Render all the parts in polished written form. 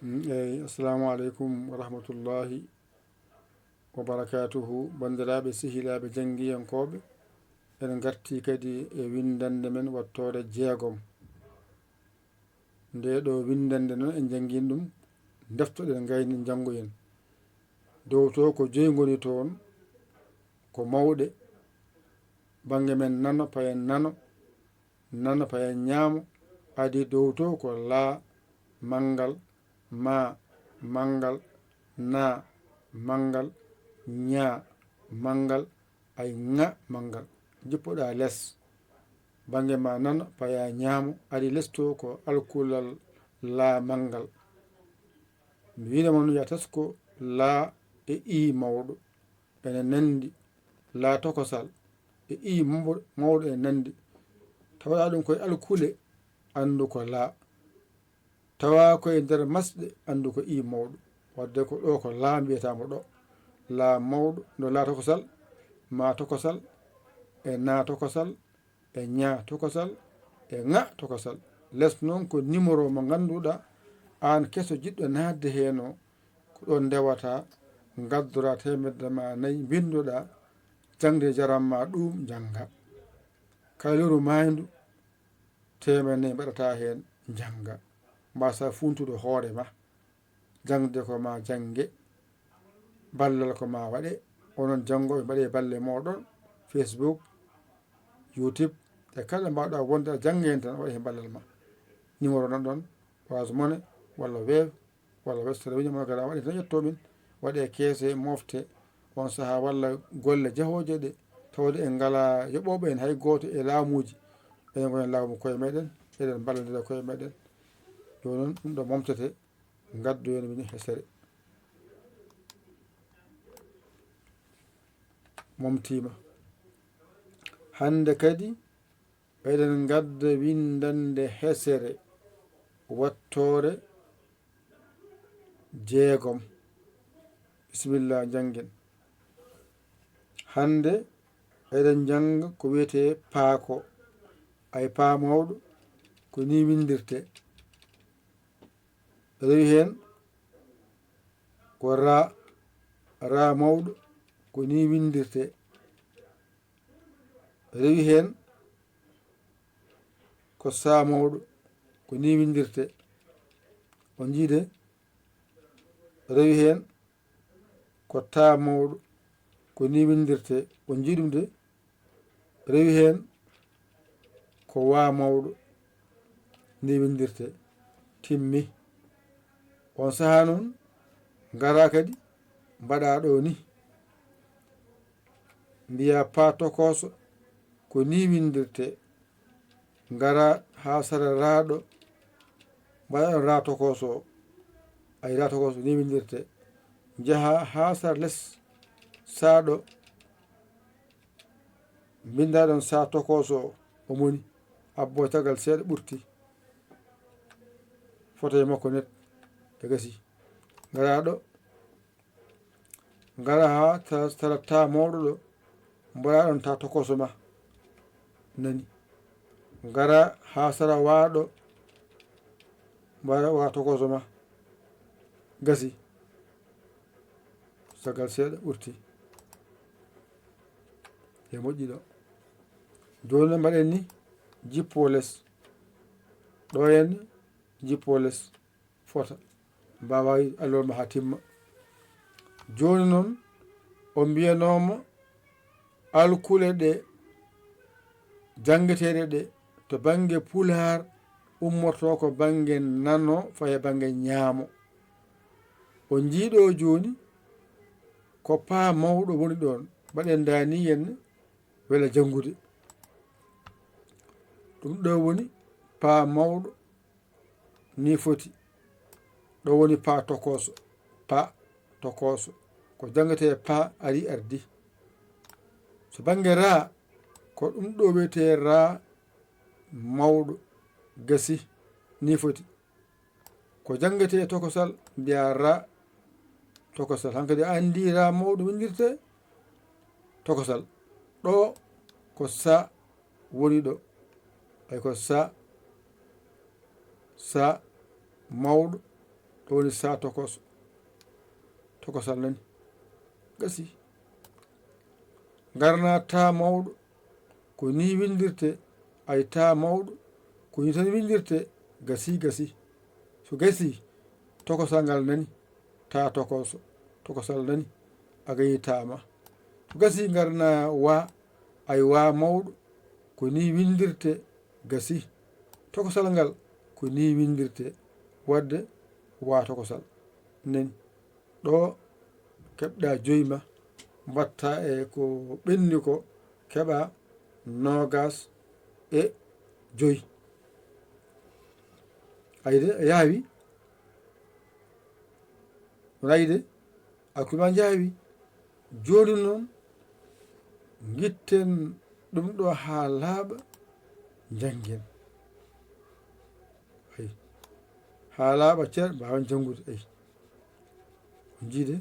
eyyi assalamu aleykum wa rahmatullahi wa barakatuhu bandiraɓe sehilaɓe jangguiyankoɓe en garti kadi e windande men wattore jeegom nde ɗo windande noon en jangguin ɗum deftoɗen gayni janggoyen dow to ko joyi goni toon ko mawɗe banggue men nano payen nano payen ñaamo adi dow to ko laa manggal ma manggal na manggal ña manggal ay ŋa manggal jippoɗa less banggue ma nano paya ñaamo adi less to ko alkulal la manggal mi winama no yatas ko la e i mawɗo ene nandi la tokosal e i mawɗo ene nandi tawaɗa ɗum koye alkule andu ko la tawa koye nder masɗe andu ko i mawɗo wadde ko ɗo ko la mbiyatamo ɗo la mawɗo no la tokosal ma tokosal e na tokosal e ña tokosal e ŋa tokosal less noon ko numéro mo ganduɗa an keso jiɗɗo nadde heno ko ɗon ndewata gaddora temedde ma 4 bindoɗa jangde jaram ma ɗum jangga kayloru maydu temedde 4 mbaɗata hen jangga mbasa funtude hoore ma jangde ko ma jangge ballal ko ma waɗe onon janggoɓe mbaɗe balle moɗon Facebook YouTube e kala mbawɗa wonde a jangga hen tan waɗa hen ballal ma numéro nan ɗon Orange Money walla Wave walla Western Union mo gara waɗi tan ƴettomin waɗe keese mofte on saaha walla golle jahoje ɗe tawde en ngala yoɓoɓe en hay goto e laamuji enen gonen laamu koye meɗen eɗen ballodira koye meɗen joni noon ɗum ɗo momtete gaddu hen min hesere momtima hande kadi eɗen gadda windande hesere wattore jeegom bisimillah janggen hande eɗen janga ko wiyete paako ay paa mawɗo ko ni windirte rewi hen ko ra mawɗo ko ni windirte rewi hen ko sa mawɗo ko ni windirte on jiide rewi hen ko ta mawɗo ko ni windirte on jiiɗum de rewi hen ko wa mawɗo ni windirte timmi on saaha noon gara kadi mbaɗa ɗo ni mbiya pa tokoso ko ni windirte gara ha sara raɗo mbaɗa ɗon ra tokoso ay ra tokoso ni windirte jaaha ha sara less saɗo binda ɗon sa tokoso o moni abbo tagal seeɗa ɓurti foto e makko net e gasi gara ɗo gara ha tara ta mawɗo ɗo mbaɗa ɗon ta tokoso ma nani gara ha sara waɗo mbaɗa wa tokoso ma gasi sagal seeɗa ɓurti e moƴƴi ɗo joni mbaɗen ni jippo less ɗo henna jippo less fota mbawa allol ma ha timma joni noon o mbiyanoma alkule ɗe jangeteɗe ɗe to banggue pular ummoto ko banggue nano faye banggue ñaamo o jiiɗo joni ko pa mawɗo woni ɗon mbaɗen dani henne wela janggude ɗum ɗo woni pa mawɗo ni foti ɗo woni pa tokoso pa tokoso ko jangete pa ari ardi so banggue ra ko ɗum ɗo wiyete ra mawɗo gasi ni foti ko jangete tokosal mbiya ra tokosal hankkadi andi ra mawɗo windirte tokosal ɗo ko sa woni ɗo ay ko sa mawɗo ɗo woni sa tokoso tokosal nani gasi. garna ta mawɗo ko ni windirte, ay ta mawɗo ko ni tan windirte, gasi so gasi tokosal ngal nani ta tokoso tokosal nani a gayi tama. so gasi garna wa, ay wa mawɗo ko ni windirte, gasi tokosal ngal ko ni windirte, wadde wa tokosal nani. ɗo keɓɗa joyma mbatta e ko ɓenni ko keɓa 25. ayde a yaawi rayde akkuma jaawi. joni noon gitten ɗum ɗo ha laaɓa janggen. ay ha laaɓa ceer mbawan jangude. ay jiide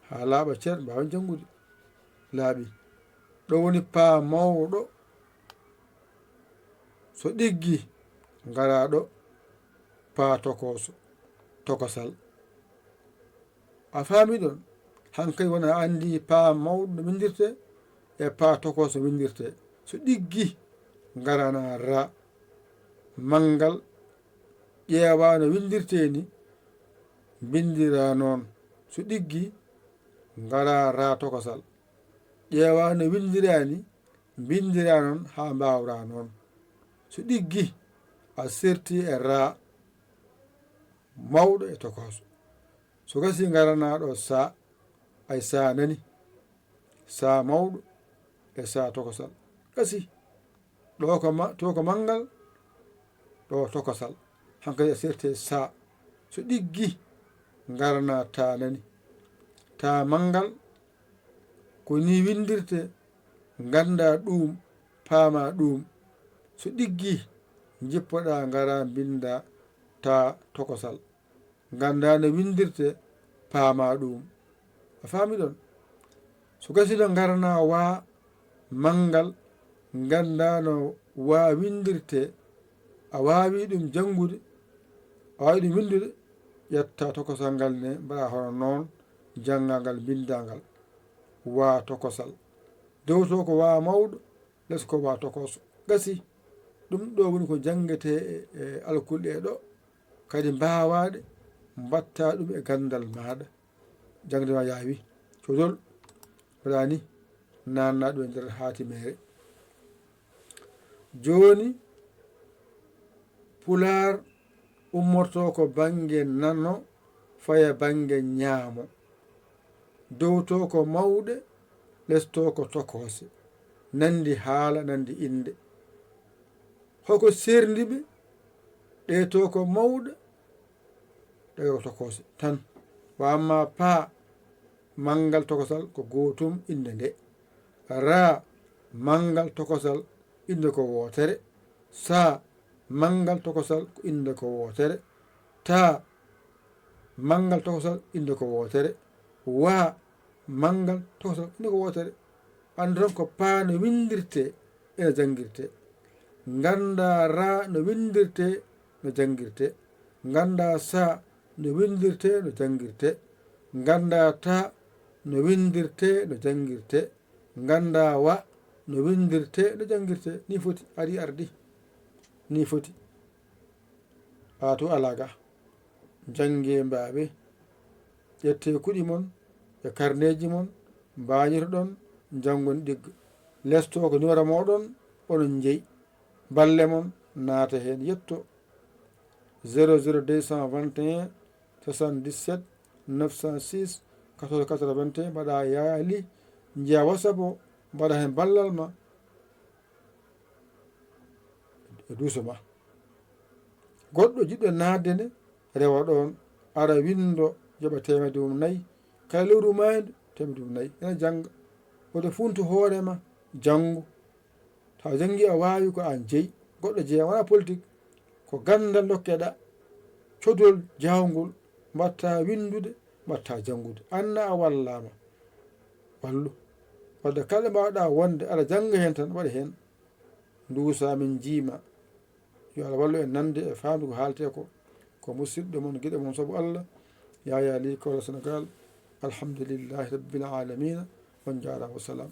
ha laaɓa ceer mbawan jangude laaɓi. ɗo woni paa mawɗo so ɗiggi ngaraɗo paa tokoso tokosal. a faami ɗon hankkadi wona andi paa mawɗo no windirte e paa tokoso windirte. so ɗiggi garana ra manngal ƴeewa no windirte ni bindira noon. so ɗiggi ngara ra tokosal ƴeewa no windirani bindira noon ha mbawra noon. so ɗiggi a serti e ra mawɗo e tokoso. so gasi garanaɗo sa, ay sa nani sa mawɗo e sa tokosal gasi. ɗo ko manngal ɗo tokosal hankkadi a serti e sa. so ɗiggi garana ta nani ta manngal ko ni windirte, ganda ɗum paama ɗum. so ɗiggi jippoɗa ngara binda ta tokosal, ganda no windirte, paama ɗum. a faami ɗon. so gasiɗo garana wa manngal ganda no wa windirte, a wawi ɗum jangude, a wawi ɗum windude, ƴetta tokosal ngal ne mbaɗa hono noon janngal ngal bindangal wa tokosal. dow to ko wa mawɗo, less ko wa tokoso gasi. ɗum ɗo woni ko jangete e alkulɗe ɗo, kadi mbawaɗe mbatta ɗum e gandal maɗa. jangde ma yaawi codol waɗani nanna ɗum e nder hatimere. joni pular ummorto ko bange nano faya bange ñaamo. dow to ko mawɗe, lesto ko tokose, nandi haala nandi inde. hoko serdiɓe ɗe to ko mawɗe, ɗe ko tokose tan. wamma paa manngal tokosal ko gotum inde nde. ra manngal tokosal inde ko wotere. sa manngal tokosal ko inde ko wotere. ta manngal tokosal inde ko wotere. wa manngal tokosal inde ko wotere. andu tan ko paa no windirte ene jangirte. ganda ra no windirte no jangirte. ganda sa no windirte no jangirte. ganda ta no windirte no jangirte. ganda wa no windirte no jangirte. ni foti ari ardi ni foti. to alaga jange mbaɓe ƴette kuɗi mon e karneji mon mbañito ɗon jangon ɗigga. lesto ko numéro moɗon onon jeeyi. balle mon naata hen yetto 00221 77 906 14 81. mbaɗa yaali jiya WhatsApp o mbaɗa hen ballal ma e duuso ma. goɗɗo jiɗɗo nadde nde rewa ɗon ara windo joɓa 4 kala lewru mayde 4 ene jangga. oto funtu hoorema janggo. taw jangi a wawi ko an jeeyi. goɗɗo jeeya wona politique, ko gandal dokkeɗa, codol jawgol mbatta windude, mbatta jangude. anna a wallama wallu. wadde kala mbawɗa wonde aɗa janga hen tan waɗa hen. duusa min jiima yo Allah wallu en nande e famde ko haalte ko ko musidɗo moon gueɗe moon saabu Allah Yaya Ly Kawla Sénégal alhamdulillahi rabbil alamina on jarama, wassalam.